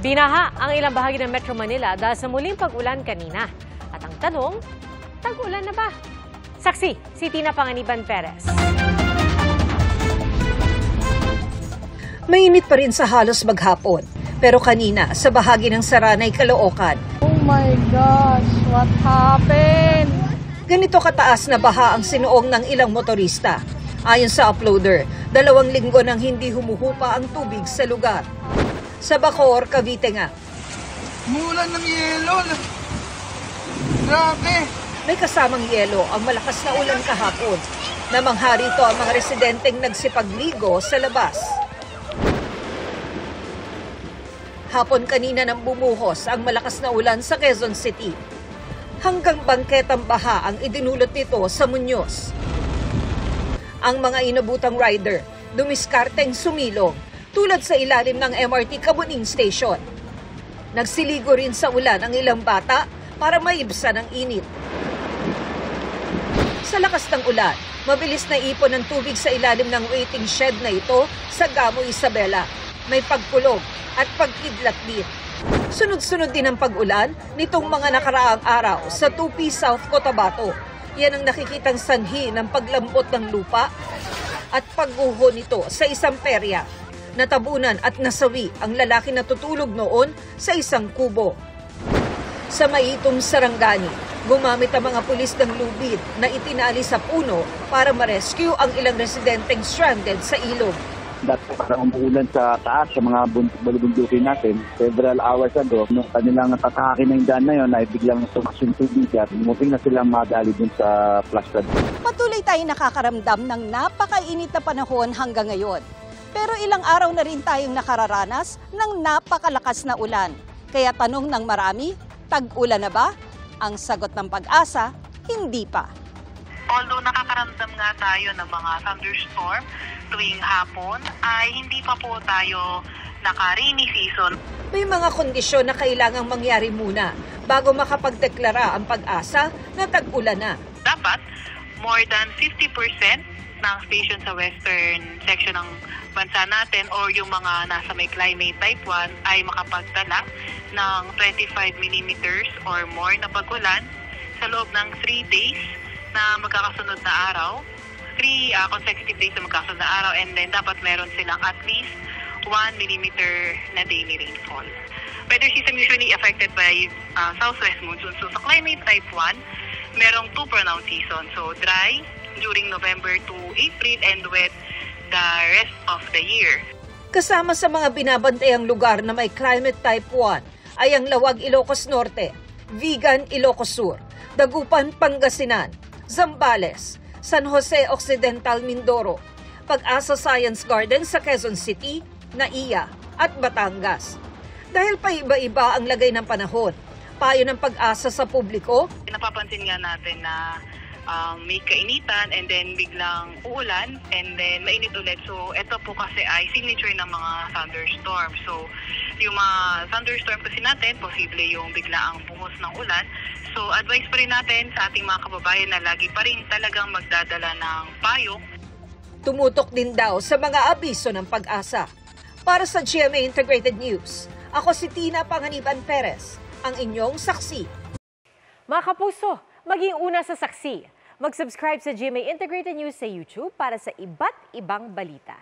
Binaha ang ilang bahagi ng Metro Manila dahil sa muling pag-ulan kanina. At ang tanong, tag-ulan na ba? Saksi, si Tina Panganiban Perez. Mainit pa rin sa halos maghapon. Pero kanina, sa bahagi ng Saranay, Caloocan. Oh my gosh, what happened? Ganito kataas na baha ang sinuong ng ilang motorista. Ayon sa uploader, 2 linggo nang hindi humuhupa ang tubig sa lugar. Sa Bacoor, Cavite nga. Mulan ng yelo. Grabe. May kasamang yelo ang malakas na ulan kahapon. Namangha rito ang mga residenteng nagsipagligo sa labas. Hapon kanina nang bumuhos ang malakas na ulan sa Quezon City. Hanggang bangketang baha ang idinulot nito sa Muñoz. Ang mga inabutang rider, dumiskarteng sumilong tulad sa ilalim ng MRT Cabuning Station. Nagsiligo rin sa ulan ang ilang bata para maibsan ang init. Sa lakas ng ulan, mabilis na ipon ng tubig sa ilalim ng waiting shed na ito sa Gamo Isabela. May pagkulog at pagkidlat din. Sunod-sunod din ang pag-ulan nitong mga nakaraang araw sa Tupi, South Cotabato. Yan ang nakikitang sanhi ng paglambot ng lupa at pagguho nito sa isang perya. Natabunan at nasawi ang lalaki na tutulog noon sa isang kubo. Sa Maitong, Sarangani, gumamit ang mga pulis ng lubid na itinali sa puno para ma-rescue ang ilang residenteng stranded sa ilog. Dati parang umuulan sa taas sa mga balibundukin natin. Several hours ago, nung kanilang tatahakin na yung daan na yun, ay biglang tumakas yung tubig at moving na silang madali dun sa flash flood. Patuloy tayong nakakaramdam ng napakainit na panahon hanggang ngayon. Pero ilang araw na rin tayong nakararanas ng napakalakas na ulan. Kaya tanong ng marami, tag-ulan na ba? Ang sagot ng Pag-asa, hindi pa. Although nakakaramdam nga tayo ng mga thunderstorm tuwing hapon, ay hindi pa po tayo naka-rainy season. May mga kondisyon na kailangang mangyari muna bago makapagdeklara ang Pag-asa na tag-ulan na. Dapat more than 50% ng station sa western section ng bansa natin or yung mga nasa may climate type 1 ay makapagtala ng 25 millimeters or more na pag-ulan sa loob ng 3 days na magkakasunod na araw, 3 consecutive days na magkakasunod na araw, and then dapat meron silang at least 1 millimeter na daily rainfall. Weather system usually affected by southwest monsoon. So sa climate type 1, merong 2 pronounced season. So dry during November to April and wet the rest of the year. Kasama sa mga binabantayang lugar na may climate type 1 ay ang Lawag, Ilocos Norte, Vigan, Ilocos Sur, Dagupan, Pangasinan, Zambales, San Jose Occidental, Mindoro, Pag-asa Science Garden sa Quezon City, Naiya at Batangas. Dahil pa iba-iba ang lagay ng panahon, payo ng Pag-asa sa publiko. Napapansin nga natin na may kainitan and then biglang uulan and then mainit ulit. So ito po kasi ay signature ng mga thunderstorm. So yung mga thunderstorm kasi natin, posible yung biglaang buhos ng ulan. So advice pa rin natin sa ating mga kababayan na lagi pa rin talagang magdadala ng payong. Tumutok din daw sa mga abiso ng Pag-asa. Para sa GMA Integrated News, ako si Tina Panganiban Perez, ang inyong saksi. Mga kapuso, maging una sa saksi. Mag-subscribe sa GMA Integrated News sa YouTube para sa iba't ibang balita.